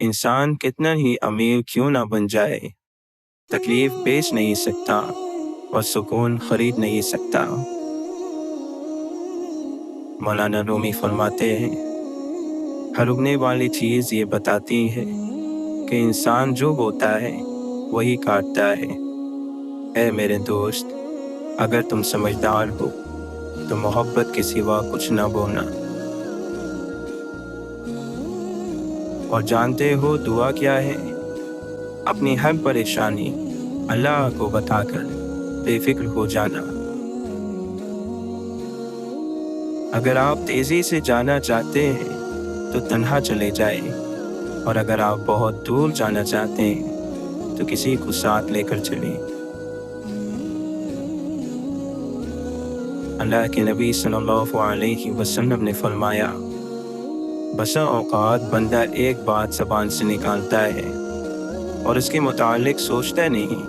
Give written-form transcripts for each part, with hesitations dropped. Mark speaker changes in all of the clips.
Speaker 1: انسان کتنا ہی امیر کیوں نہ بن جائے، تکلیف بیچ نہیں سکتا اور سکون خرید نہیں سکتا۔ مولانا رومی فرماتے ہیں، ہر اگنے والی چیز یہ بتاتی ہے کہ انسان جو بوتا ہے وہی کاٹتا ہے۔ اے میرے دوست، اگر تم سمجھدار ہو تو محبت کے سوا کچھ نہ بونا، اور جانتے ہو دعا کیا ہے؟ اپنی ہر پریشانی اللہ کو بتا کر بے فکر ہو جانا۔ اگر آپ تیزی سے جانا چاہتے ہیں تو تنہا چلے جائیں، اور اگر آپ بہت دور جانا چاہتے ہیں تو کسی کو ساتھ لے کر چلیں۔ اللہ کے نبی صلی اللہ علیہ وسلم نے فرمایا، بسا اوقات بندہ ایک بات زبان سے نکالتا ہے اور اس کے متعلق سوچتا نہیں،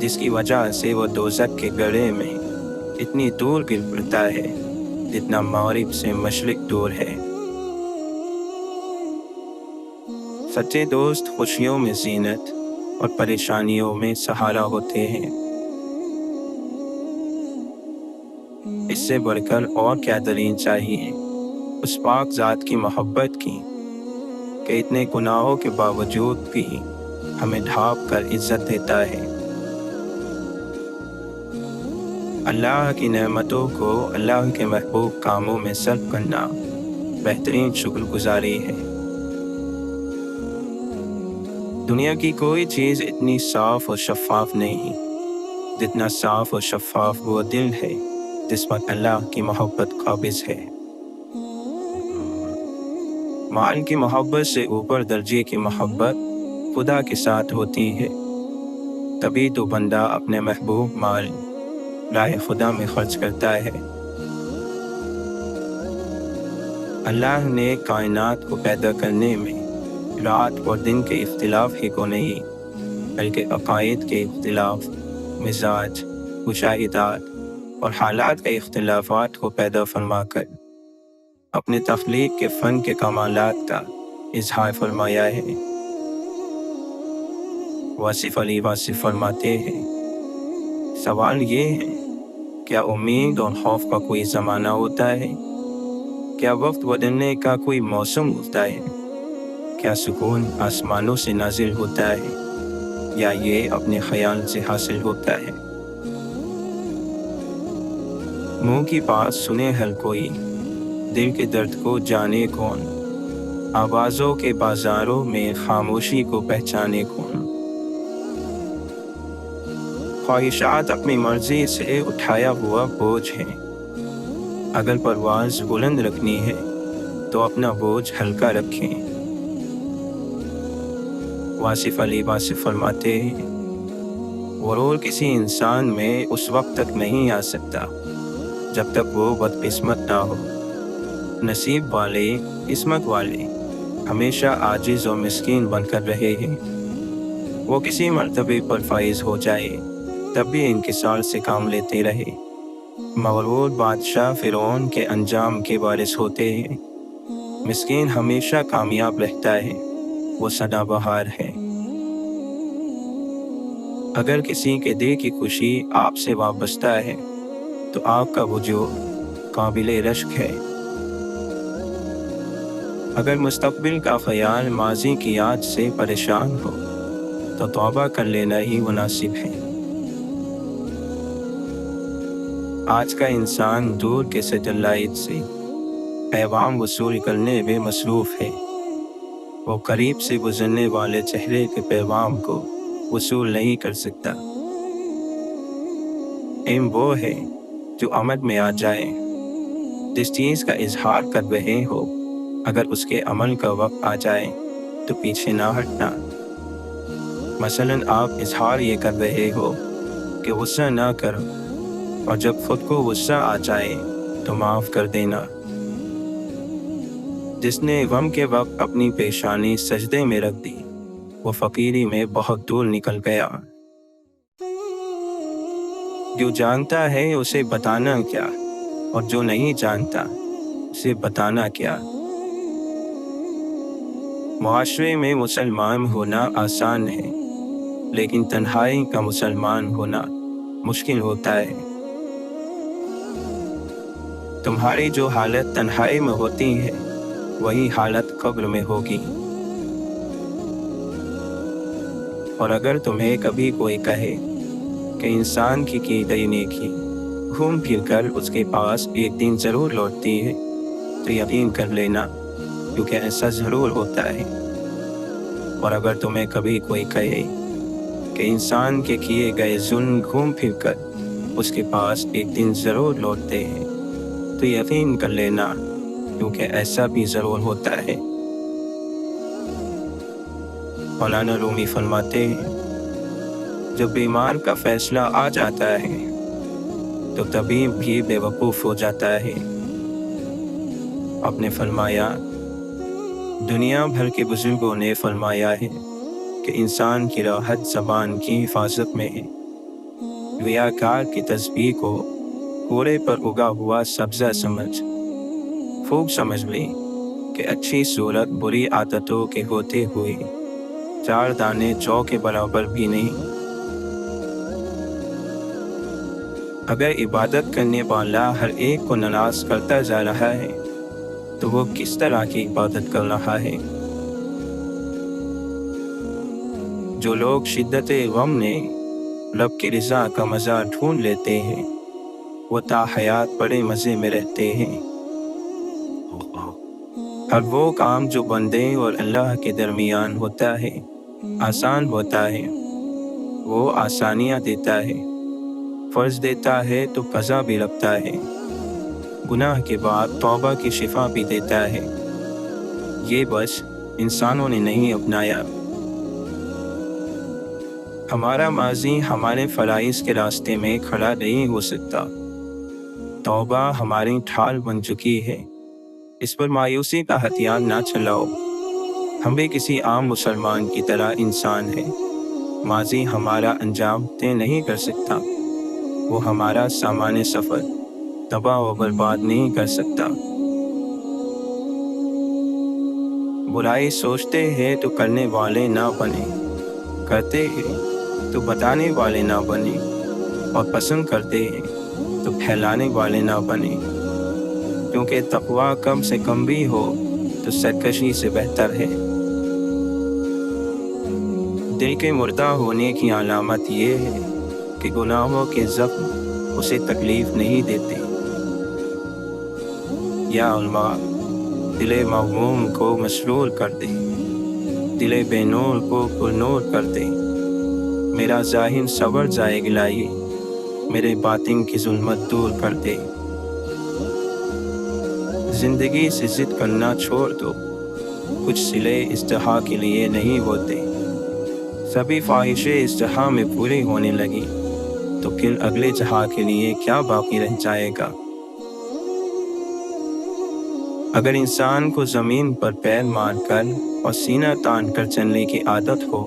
Speaker 1: جس کی وجہ سے وہ دوزخ کے گڑھے میں اتنی دور گر پڑتا ہے جتنا مغرب سے مشرق دور ہے۔ سچے دوست خوشیوں میں زینت اور پریشانیوں میں سہارا ہوتے ہیں۔ اس سے بڑھ کر اور کیا دلیل چاہیے اس پاک ذات کی محبت کی کہ اتنے گناہوں کے باوجود بھی ہمیں ڈھانپ کر عزت دیتا ہے۔ اللہ کی نعمتوں کو اللہ کے محبوب کاموں میں صرف کرنا بہترین شکر گزاری ہے۔ دنیا کی کوئی چیز اتنی صاف اور شفاف نہیں جتنا صاف اور شفاف وہ دل ہے جس پر اللہ کی محبت قابض ہے۔ مال کی محبت سے اوپر درجے کی محبت خدا کے ساتھ ہوتی ہے، تبھی تو بندہ اپنے محبوب مال راہ خدا میں خرچ کرتا ہے۔ اللہ نے کائنات کو پیدا کرنے میں رات اور دن کے اختلاف ہی کو نہیں بلکہ عقائد کے اختلاف، مزاج، مشاہدات اور حالات کے اختلافات کو پیدا فرما کر اپنے تخلیق کے فن کے کمالات کا اظہار فرمایا ہے۔ واصف علی واصف فرماتے ہیں، سوال یہ ہے، کیا امید اور خوف کا کوئی زمانہ ہوتا ہے؟ کیا وقت بدلنے کا کوئی موسم ہوتا ہے؟ کیا سکون آسمانوں سے نازل ہوتا ہے یا یہ اپنے خیال سے حاصل ہوتا ہے؟ منہ کی بات سنے ہر کوئی، دل کے درد کو جانے کون؟ آوازوں کے بازاروں میں خاموشی کو پہچانے کون؟ خواہشات اپنی مرضی سے اٹھایا ہوا بوجھ ہے، اگر پرواز بلند رکھنی ہے تو اپنا بوجھ ہلکا رکھیں۔ واصف علی واصف فرماتے ہیں، غرور کسی انسان میں اس وقت تک نہیں آ سکتا جب تک وہ بدقسمت نہ ہو۔ نصیب والے، قسمت والے ہمیشہ عاجز اور مسکین بن کر رہے ہیں۔ وہ کسی مرتبے پر فائز ہو جائے تب بھی انکسار سے کام لیتے رہے۔ مغرور بادشاہ فرعون کے انجام کے وارث ہوتے ہیں، مسکین ہمیشہ کامیاب رہتا ہے، وہ سدا بہار ہے۔ اگر کسی کے دل کی خوشی آپ سے وابستہ ہے تو آپ کا وجود قابل رشک ہے۔ اگر مستقبل کا خیال ماضی کی یاد سے پریشان ہو تو توبہ کر لینا ہی مناسب ہے۔ آج کا انسان دور کے سیٹلائٹ سے پیغام وصول کرنے میں مصروف ہے، وہ قریب سے گزرنے والے چہرے کے پیغام کو وصول نہیں کر سکتا۔ علم وہ ہے جو عمل میں آ جائے، جس چیز کا اظہار کر رہے ہو اگر اس کے عمل کا وقت آ جائے تو پیچھے نہ ہٹنا۔ مثلاً آپ اظہار یہ کر رہے ہو کہ غصہ نہ کرو، اور جب خود کو غصہ آ جائے تو معاف کر دینا۔ جس نے غم کے وقت اپنی پیشانی سجدے میں رکھ دی وہ فقیری میں بہت دور نکل گیا۔ جو جانتا ہے اسے بتانا کیا، اور جو نہیں جانتا اسے بتانا کیا۔ معاشرے میں مسلمان ہونا آسان ہے، لیکن تنہائی کا مسلمان ہونا مشکل ہوتا ہے۔ تمہاری جو حالت تنہائی میں ہوتی ہے وہی حالت قبر میں ہوگی۔ اور اگر تمہیں کبھی کوئی کہے کہ انسان کی گئی نیکی گھوم پھر کر اس کے پاس ایک دن ضرور لوٹتی ہے تو یقین کر لینا، کیونکہ ایسا ضرور ہوتا ہے۔ اور اگر تمہیں کبھی کوئی کہے کہ انسان کے کیے گئے ظلم گھوم پھر کر اس کے پاس ایک دن ضرور لوٹتے ہیں تو یقین کر لینا، کیونکہ ایسا بھی ضرور ہوتا ہے۔ مولانا رومی فرماتے ہیں، جب بیمار کا فیصلہ آ جاتا ہے تو طبیب بھی بے وقوف ہو جاتا ہے۔ آپ نے فرمایا، دنیا بھر کے بزرگوں نے فرمایا ہے کہ انسان کی راحت زبان کی حفاظت میں ہے۔ ریاکار کی تسبیح کو کوڑے پر اگا ہوا سبزہ سمجھ، خوب سمجھ لیں کہ اچھی صورت بری عادتوں کے ہوتے ہوئے 4 دانے جو کے برابر بھی نہیں۔ اگر عبادت کرنے والا ہر ایک کو ناراض کرتا جا رہا ہے تو وہ کس طرح کی عبادت کر رہا ہے؟ جو لوگ شدت غم میں رب کی رضا کا مزہ ڈھونڈ لیتے ہیں وہ تا حیات بڑے مزے میں رہتے ہیں۔ ہر وہ کام جو بندے اور اللہ کے درمیان ہوتا ہے آسان ہوتا ہے، وہ آسانیاں دیتا ہے، فرض دیتا ہے تو قضا بھی رکھتا ہے، گناہ کے بعد توبہ کی شفا بھی دیتا ہے۔ یہ بس انسانوں نے نہیں اپنایا۔ ہمارا ماضی ہمارے فرائض کے راستے میں کھڑا نہیں ہو سکتا۔ توبہ ہماری ڈھال بن چکی ہے، اس پر مایوسی کا ہتھیار نہ چلاؤ۔ ہم بھی کسی عام مسلمان کی طرح انسان ہیں۔ ماضی ہمارا انجام طے نہیں کر سکتا، وہ ہمارا سامان سفر تباہ و برباد نہیں کر سکتا۔ برائی سوچتے ہیں تو کرنے والے نہ بنے، کرتے ہیں تو بتانے والے نہ بنے، اور پسند کرتے ہیں تو پھیلانے والے نہ بنے، کیونکہ تقویٰ کم سے کم بھی ہو تو سرکشی سے بہتر ہے۔ دل کے مردہ ہونے کی علامت یہ ہے کہ گناہوں کے زخم اسے تکلیف نہیں دیتے۔ یا علماء، دل مغموم کو مسرور کر دے، دل بے نور کو پرنور کر دے۔ میرا ذہن سنور جائے گلائیے، میرے باطن کی ظلمت دور کر دے۔ زندگی سے ضد کرنا چھوڑ دو، کچھ صلے ازدہا کے لیے نہیں ہوتے۔ سبھی خواہشیں ازدہا میں پوری ہونے لگی تو پھر اگلے جہاں کے لیے کیا باقی رہ جائے گا؟ اگر انسان کو زمین پر پیر مار کر اور سینہ تان کر چلنے کی عادت ہو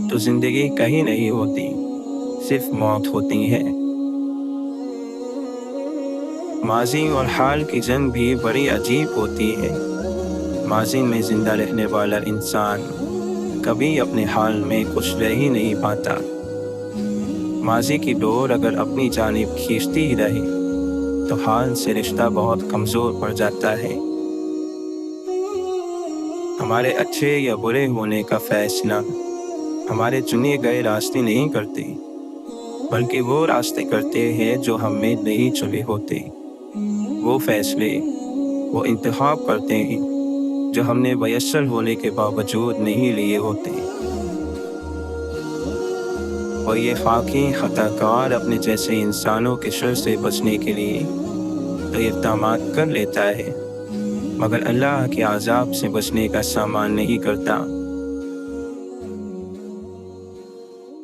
Speaker 1: تو زندگی کہیں نہیں ہوتی، صرف موت ہوتی ہے۔ ماضی اور حال کی جنگ بھی بڑی عجیب ہوتی ہے۔ ماضی میں زندہ رہنے والا انسان کبھی اپنے حال میں خوش رہ ہی نہیں پاتا۔ ماضی کی ڈور اگر اپنی جانب کھینچتی ہی رہے تو حال سے رشتہ بہت کمزور پڑ جاتا ہے۔ ہمارے اچھے یا برے ہونے کا فیصلہ ہمارے چنے گئے راستے نہیں کرتے، بلکہ وہ راستے کرتے ہیں جو ہم میں نہیں چنے ہوتے۔ وہ فیصلے، وہ انتخاب کرتے ہیں جو ہم نے میسر ہونے کے باوجود نہیں لیے ہوتے۔ اور یہ خاکی خطا کار اپنے جیسے انسانوں کے شر سے بچنے کے لیے تو اقدامات کر لیتا ہے، مگر اللہ کے عذاب سے بچنے کا سامان نہیں کرتا۔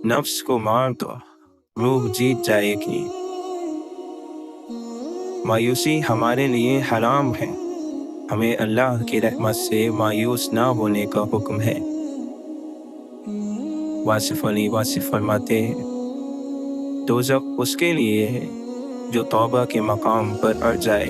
Speaker 1: نفس کو مار دو، روح جیت جائے گی۔ مایوسی ہمارے لیے حرام ہے، ہمیں اللہ کی رحمت سے مایوس نہ ہونے کا حکم ہے۔ واصف علی واصف فرماتے ہیں، دوزخ اس کے لیے ہے جو توبہ کے مقام پر اڑ جائے۔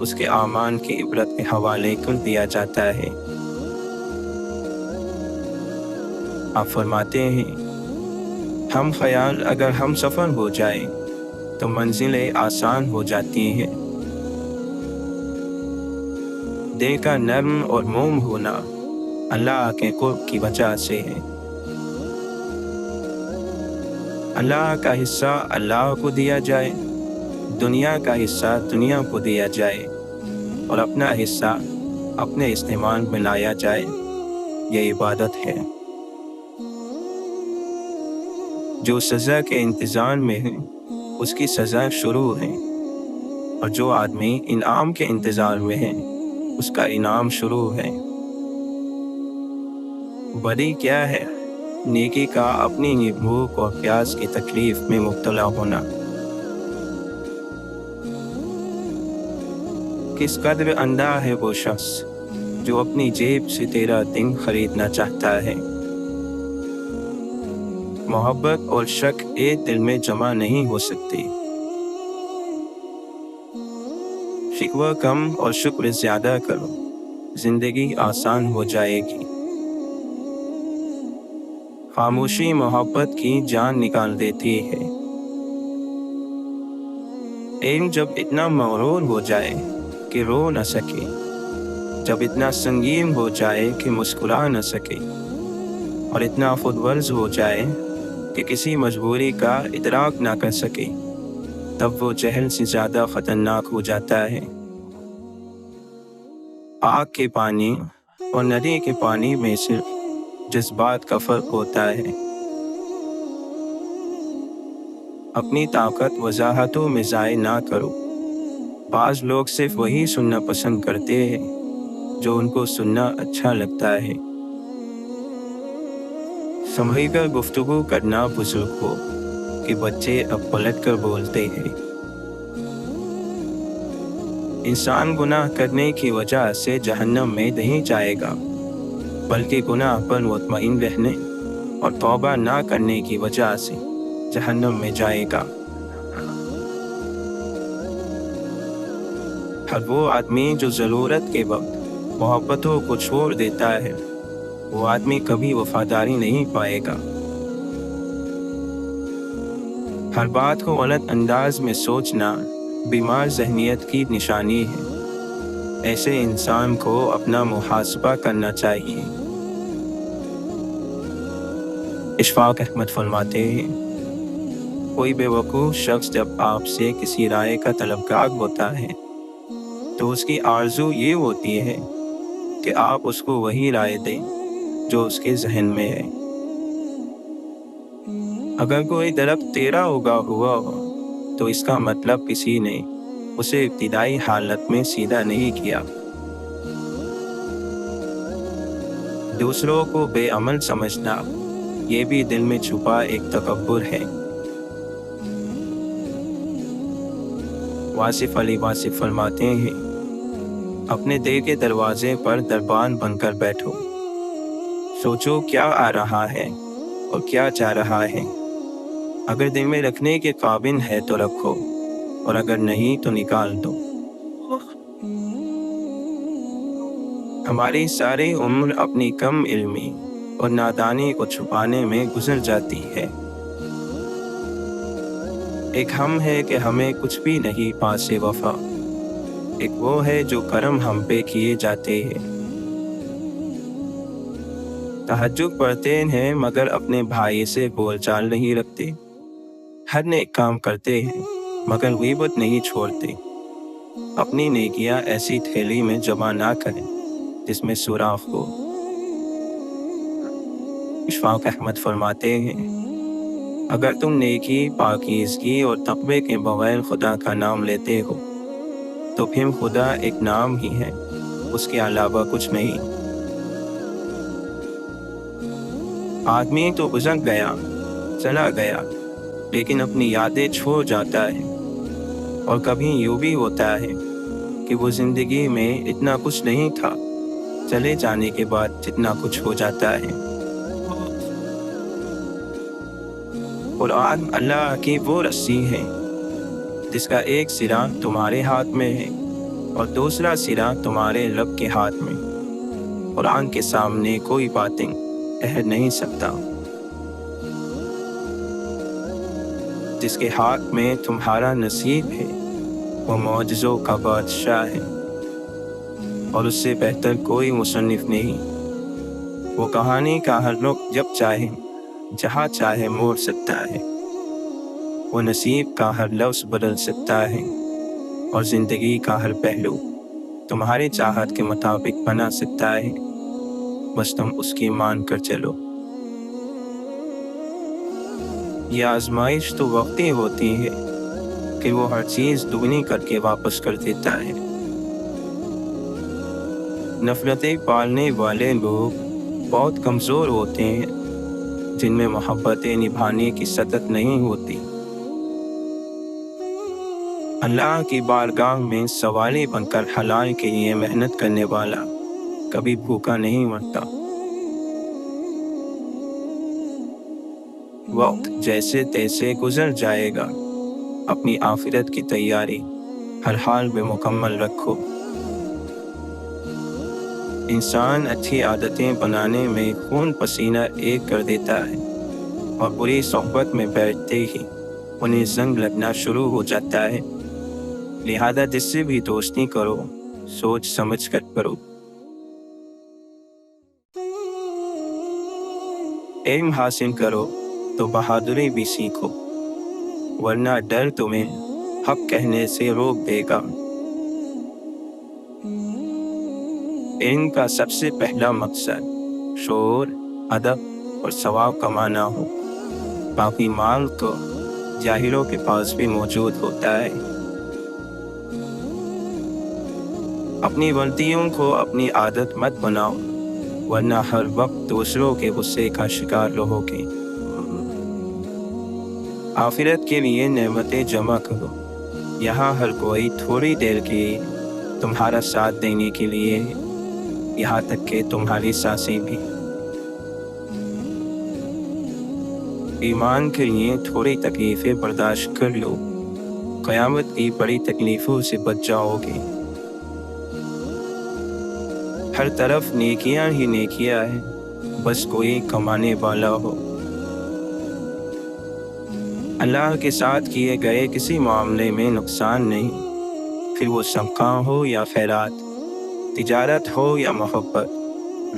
Speaker 1: اس کے اعمال کی عبرت کے حوالے کر دیا جاتا ہے۔ آپ فرماتے ہیں، ہم خیال اگر ہم سفر ہو جائیں تو منزلیں آسان ہو جاتی ہیں۔ دل کا نرم اور موم ہونا اللہ کے قرب کی وجہ سے ہے۔ اللہ کا حصہ اللہ کو دیا جائے، دنیا کا حصہ دنیا کو دیا جائے، اور اپنا حصہ اپنے استعمال میں لایا جائے، یہ عبادت ہے۔ جو سزا کے انتظار میں ہے اس کی سزا شروع ہے، اور جو آدمی انعام کے انتظار میں ہے اس کا انعام شروع ہے۔ بدی کیا ہے؟ نیکی کا اپنی بھوک اور پیاس کی تکلیف میں مبتلا ہونا۔ کس قدر اندھا ہے وہ شخص جو اپنی جیب سے تیرا دن خریدنا چاہتا ہے۔ محبت اور شک ایک دل میں جمع نہیں ہو سکتی۔ شکوہ کم اور شکر زیادہ کرو، زندگی آسان ہو جائے گی۔ خاموشی محبت کی جان نکال دیتی ہے۔ علم جب اتنا مغرور ہو جائے کہ رو نہ سکے، جب اتنا سنگین ہو جائے کہ مسکرا نہ سکے، اور اتنا خود غرض ہو جائے کہ کسی مجبوری کا ادراک نہ کر سکے، تب وہ جہل سے زیادہ خطرناک ہو جاتا ہے۔ آگ کے پانی اور ندی کے پانی میں صرف جذبات کا فرق ہوتا ہے۔ اپنی طاقت وضاحتوں میں ضائع نہ کرو۔ بعض لوگ صرف وہی سننا پسند کرتے ہیں جو ان کو سننا اچھا لگتا ہے۔ سنبھل کر گفتگو کرنا بزرگ ہو کہ بچے اب پلٹ کر بولتے ہیں۔ انسان گناہ کرنے کی وجہ سے جہنم میں نہیں جائے گا، بلکہ گناہ پر مطمئن رہنے اور توبہ نہ کرنے کی وجہ سے جہنم میں جائے گا۔ ہر وہ آدمی جو ضرورت کے وقت محبتوں کو چھوڑ دیتا ہے، وہ آدمی کبھی وفاداری نہیں پائے گا۔ ہر بات کو غلط انداز میں سوچنا بیمار ذہنیت کی نشانی ہے۔ ایسے انسان کو اپنا محاسبہ کرنا چاہیے۔ اشفاق احمد فرماتے ہیں، کوئی بے وقوف شخص جب آپ سے کسی رائے کا طلبگار ہوتا ہے تو اس کی آرزو یہ ہوتی ہے کہ آپ اس کو وہی رائے دیں جو اس کے ذہن میں ہے۔ اگر کوئی درخت ٹیڑھا اگا ہوا ہو تو اس کا مطلب کسی نے اسے ابتدائی حالت میں سیدھا نہیں کیا۔ دوسروں کو بے عمل سمجھنا یہ بھی دل میں چھپا ایک تکبر ہے۔ واصف علی واصف فرماتے ہیں، اپنے دل کے دروازے پر دربان بن کر بیٹھو، سوچو کیا آ رہا ہے اور کیا جا رہا ہے۔ اگر دل میں رکھنے کے قابل ہے تو رکھو، اور اگر نہیں تو نکال دو۔ ہماری ساری عمر اپنی کم علمی اور نادانی کو چھپانے میں گزر جاتی ہے۔ ایک ہم ہے کہ ہمیں کچھ بھی نہیں پاس وفا، ایک وہ ہے جو کرم ہم پہ کیے جاتے ہیں۔ تہجد پڑھتے ہیں مگر اپنے بھائی سے بول چال نہیں رکھتے، ہر نیک کام کرتے ہیں مگر غیبت نہیں چھوڑتے۔ اپنی نیکیاں ایسی تھیلی میں جمع نہ کریں جس میں سوراخ ہو۔ اشفاق احمد فرماتے ہیں، اگر تم نیکی، پاکیزگی اور تقوی کے بغیر خدا کا نام لیتے ہو تو پھر خدا ایک نام ہی ہے، اس کے علاوہ کچھ نہیں۔ آدمی تو گزر گیا، چلا گیا، لیکن اپنی یادیں چھوڑ جاتا ہے۔ اور کبھی یوں بھی ہوتا ہے کہ وہ زندگی میں اتنا کچھ نہیں تھا، چلے جانے کے بعد جتنا کچھ ہو جاتا ہے۔ قرآن اللہ کی وہ رسی ہے جس کا ایک سرا تمہارے ہاتھ میں ہے اور دوسرا سرا تمہارے رب کے ہاتھ میں۔ قرآن کے سامنے کوئی باتیں ٹھہر نہیں سکتا۔ جس کے ہاتھ میں تمہارا نصیب ہے وہ معجزوں کا بادشاہ ہے، اور اس سے بہتر کوئی مصنف نہیں۔ وہ کہانی کا ہر رخ جب چاہے جہاں چاہے موڑ سکتا ہے، وہ نصیب کا ہر لفظ بدل سکتا ہے، اور زندگی کا ہر پہلو تمہاری چاہت کے مطابق بنا سکتا ہے۔ بس تم اس کی مان کر چلو۔ یہ آزمائش تو وقتی ہوتی ہے کہ وہ ہر چیز دگنی کر کے واپس کر دیتا ہے۔ نفرتیں پالنے والے لوگ بہت کمزور ہوتے ہیں، جن میں محبتیں نبھانے کی سطح نہیں ہوتی۔ اللہ کی بارگاہ میں سوالی بن کر حلال کے لیے محنت کرنے والا کبھی بھوکا نہیں مرتا۔ وقت جیسے تیسے گزر جائے گا، اپنی آخرت کی تیاری ہر حال میں مکمل رکھو۔ انسان اچھی عادتیں بنانے میں خون پسینہ ایک کر دیتا ہے، اور بری صحبت میں بیٹھتے ہی انہیں زنگ لگنا شروع ہو جاتا ہے۔ لہذا جس سے بھی دوستی کرو سوچ سمجھ کر کرو۔ علم حاصل کرو تو بہادری بھی سیکھو، ورنہ ڈر تمہیں حق کہنے سے روک دے گا۔ علم کا سب سے پہلا مقصد شعور، ادب اور ثواب کمانا ہو۔ باقی مال تو جاہلوں کے پاس بھی موجود ہوتا ہے۔ اپنی غلطیوں کو اپنی عادت مت بناؤ، ورنہ ہر وقت دوسروں کے غصے کا شکار رہو گے۔ آخرت کے لیے نعمتیں جمع کرو، یہاں ہر کوئی تھوڑی دیر کے تمہارا ساتھ دینے کے لیے، یہاں تک کہ تمہاری سانسیں بھی۔ ایمان کے لیے تھوڑی تکلیفیں برداشت کر لو، قیامت کی بڑی تکلیفوں سے بچ جاؤ گے۔ ہر طرف نیکیاں ہی نیکیاں ہیں، بس کوئی کمانے والا ہو۔ اللہ کے ساتھ کیے گئے کسی معاملے میں نقصان نہیں، پھر وہ صدقہ ہو یا خیرات، تجارت ہو یا محبت،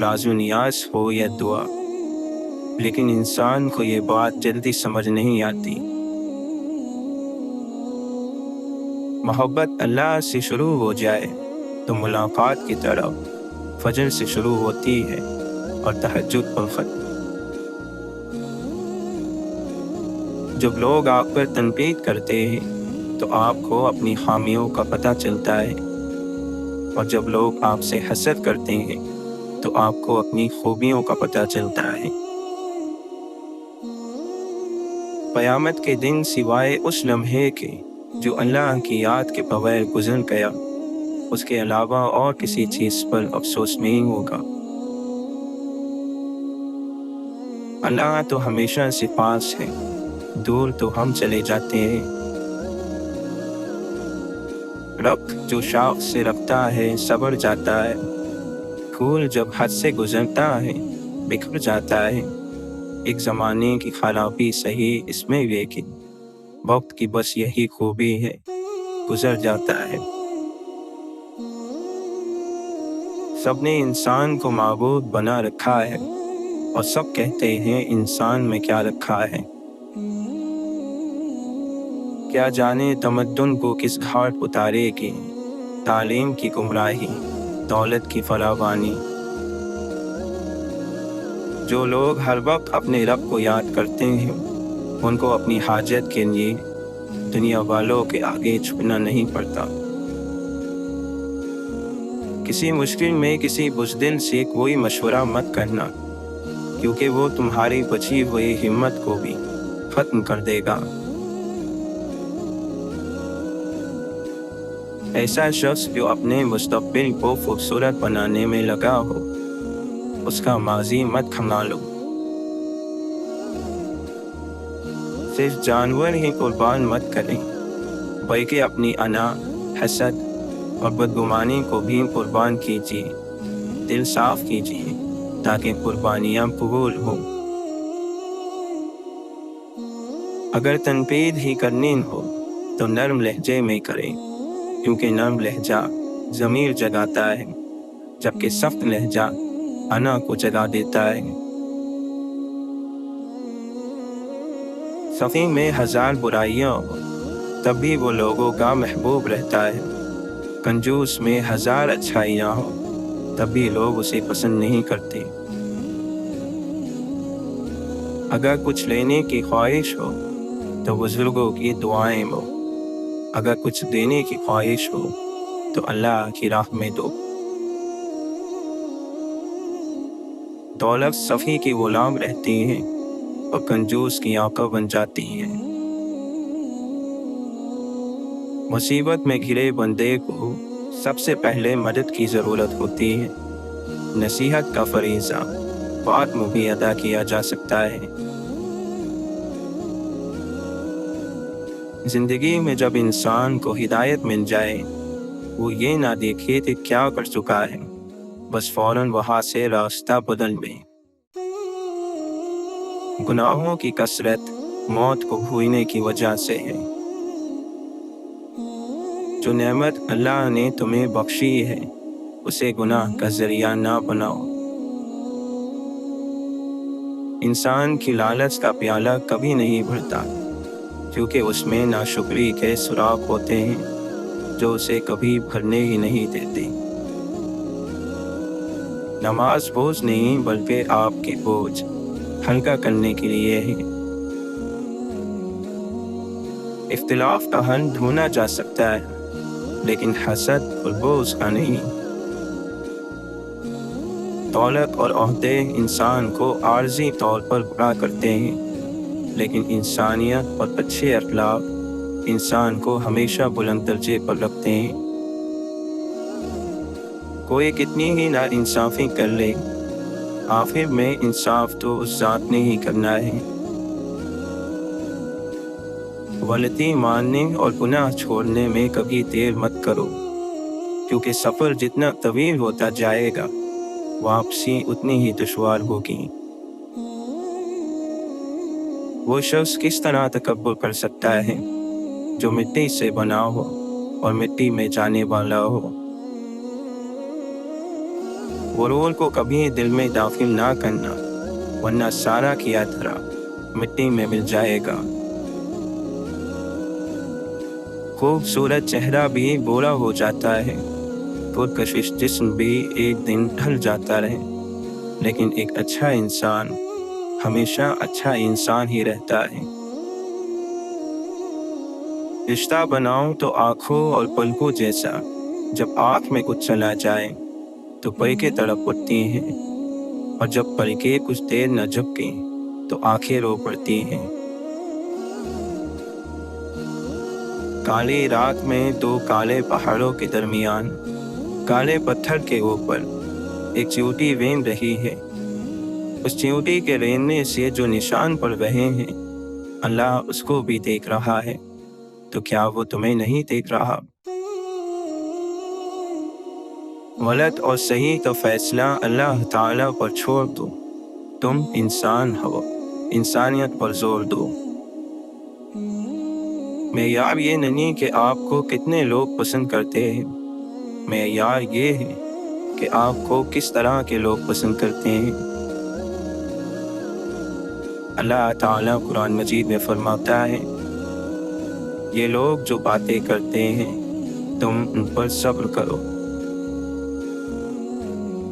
Speaker 1: راز و نیاز ہو یا دعا۔ لیکن انسان کو یہ بات جلدی سمجھ نہیں آتی۔ محبت اللہ سے شروع ہو جائے تو ملاقات کی طرف فجر سے شروع ہوتی ہے اور تہجد پر ختم۔ جب لوگ آپ پر تنقید کرتے ہیں تو آپ کو اپنی خامیوں کا پتہ چلتا ہے، اور جب لوگ آپ سے حسد کرتے ہیں تو آپ کو اپنی خوبیوں کا پتہ چلتا ہے۔ قیامت کے دن سوائے اس لمحے کے جو اللہ کی یاد کے بغیر گزر گیا، اس کے علاوہ اور کسی چیز پر افسوس نہیں ہوگا۔ اللہ تو ہمیشہ سے پاس ہے، دور تو ہم چلے جاتے ہیں۔ ربط جو شاخ سے رکھتا ہے سبر جاتا ہے، پھول جب حد سے گزرتا ہے بکھر جاتا ہے۔ ایک زمانے کی خرابی صحیح اس میں، لیکن وقت کی بس یہی خوبی ہے، گزر جاتا ہے۔ سب نے انسان کو معبود بنا رکھا ہے، اور سب کہتے ہیں انسان میں کیا رکھا ہے۔ کیا جانے تمدن کو کس گھاٹ اتارے گی، تعلیم کی گمراہی، دولت کی فراوانی۔ جو لوگ ہر وقت اپنے رب کو یاد کرتے ہیں، ان کو اپنی حاجت کے لیے دنیا والوں کے آگے جھکنا نہیں پڑتا۔ کسی مشکل میں کسی بزدل سے کوئی مشورہ مت کرنا، کیونکہ وہ تمہاری بچی ہوئی ہمت کو بھی ختم کر دے گا۔ ایسا شخص جو اپنے مستقبل کو خوبصورت بنانے میں لگا ہو، اس کا ماضی مت کھنگالو۔ صرف جانور ہی قربان مت کریں، بلکہ اپنی انا، حسد اور بدگمانی کو بھی قربان کیجیے، دل صاف کیجیے تاکہ قربانیاں قبول ہوں۔ اگر تنقید ہی کرنی ہو تو نرم لہجے میں کریں، کیونکہ نرم لہجہ ضمیر جگاتا ہے، جبکہ سخت لہجہ انا کو جگا دیتا ہے۔ سخی میں 1000 برائیاں ہو تب بھی وہ لوگوں کا محبوب رہتا ہے، کنجوس میں 1000 اچھائیاں ہو تب بھی لوگ اسے پسند نہیں کرتے۔ اگر کچھ لینے کی خواہش ہو تو بزرگوں کی دعائیں ہو، اگر کچھ دینے کی خواہش ہو تو اللہ کی راہ میں دو۔ دولت سخی کی غلام رہتی ہے اور کنجوس کی آقا بن جاتی ہے۔ مصیبت میں گھرے بندے کو سب سے پہلے مدد کی ضرورت ہوتی ہے۔ نصیحت کا فریضہ بعد میں بھی ادا کیا جا سکتا ہے۔ زندگی میں جب انسان کو ہدایت مل جائے، وہ یہ نہ دیکھے کہ کیا کر چکا ہے، بس فوراً وہاں سے راستہ بدل لے۔ گناہوں کی کثرت موت کو بھولنے کی وجہ سے ہے۔ جو نعمت اللہ نے تمہیں بخشی ہے اسے گناہ کا ذریعہ نہ بناؤ۔ انسان کی لالچ کا پیالہ کبھی نہیں بھرتا، کیونکہ اس میں ناشکری کے سراغ ہوتے ہیں جو اسے کبھی بھرنے ہی نہیں دیتے۔ نماز بوجھ نہیں بلکہ آپ کی بوجھ ہلکا کرنے کے لیے ہے۔ اختلاف کا حل ڈھونڈا جا سکتا ہے، لیکن حسد اور بغض کا نہیں۔ دولت اور عہدے انسان کو عارضی طور پر برا کرتے ہیں، لیکن انسانیت اور اچھے اخلاق انسان کو ہمیشہ بلند درجے پر رکھتے ہیں۔ کوئی کتنی ہی ناانصافی کر لے، آخر میں انصاف تو اس ذات نے ہی کرنا ہے۔ غلطی ماننے اور گناہ چھوڑنے میں کبھی دیر مت کرو، کیونکہ سفر جتنا طویل ہوتا جائے گا واپسی اتنی ہی دشوار ہوگی۔ وہ شخص کس طرح تکبر کر سکتا ہے جو مٹی سے بنا ہو اور مٹی میں جانے والا ہو۔ غرور کو کبھی دل میں داخل نہ کرنا، ورنہ سارا کیا دھرا مٹی میں مل جائے گا۔ خوبصورت چہرہ بھی بوڑھا ہو جاتا ہے، پرکشش جسم بھی ایک دن ڈھل جاتا رہے، لیکن ایک اچھا انسان ہمیشہ اچھا انسان ہی رہتا ہے۔ رشتہ بناؤ تو آنکھوں اور پلکوں جیسا، جب آنکھ میں کچھ چلا جائے تو پلکیں تڑپ اٹھتی ہیں، اور جب پلکیں کچھ دیر نہ جھپکیں تو آنکھیں رو پڑتی ہیں۔ کالی رات میں 2 کالے پہاڑوں کے درمیان کالے پتھر کے اوپر ایک چیونٹی رین رہی ہے۔ اس چیونٹی کے ریننے سے جو نشان پڑ رہے ہیں اللہ اس کو بھی دیکھ رہا ہے، تو کیا وہ تمہیں نہیں دیکھ رہا؟ غلط اور صحیح تو فیصلہ اللہ تعالیٰ پر چھوڑ دو، تم انسان ہو، انسانیت پر زور دو۔ معیار یہ نہیں کہ آپ کو کتنے لوگ پسند کرتے ہیں، معیار یہ ہے کہ آپ کو کس طرح کے لوگ پسند کرتے ہیں۔ اللہ تعالیٰ قرآن مجید میں فرماتا ہے، یہ لوگ جو باتیں کرتے ہیں تم ان پر صبر کرو۔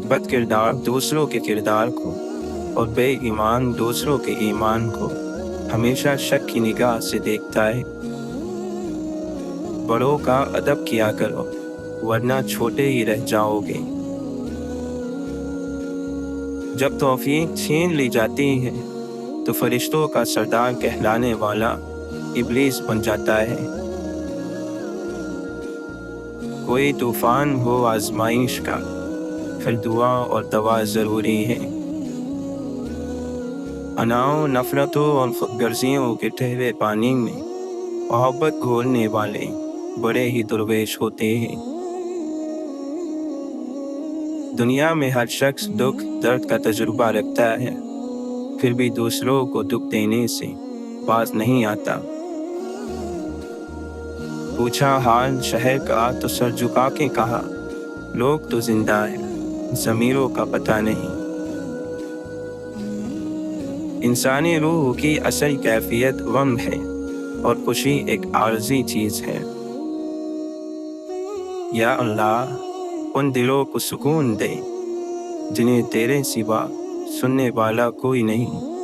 Speaker 1: بد کردار دوسروں کے کردار کو اور بے ایمان دوسروں کے ایمان کو ہمیشہ شک کی نگاہ سے دیکھتا ہے۔ بڑوں کا ادب کیا کرو، ورنہ چھوٹے ہی رہ جاؤ گے۔ جب توفیق چھین لی جاتی ہے تو فرشتوں کا سردار کہلانے والا ابلیس بن جاتا ہے۔ کوئی طوفان ہو آزمائش کا، پھر دعا اور دوا ضروری ہے۔ اناؤ نفرتوں اور خود غرضیوں کے ٹھہرے پانی میں محبت گھولنے والے بڑے ہی درویش ہوتے ہیں۔ دنیا میں ہر شخص دکھ درد کا تجربہ رکھتا ہے، پھر بھی دوسروں کو دکھ دینے سے باز نہیں آتا۔ پوچھا حال شہر کا تو سر جھکا کے کہا، لوگ تو زندہ ہیں، ضمیروں کا پتہ نہیں۔ انسانی روح کی اصل کیفیت غم ہے اور خوشی ایک عارضی چیز ہے۔ یا اللہ، ان دلوں کو سکون دے جنہیں تیرے سوا سننے والا کوئی نہیں۔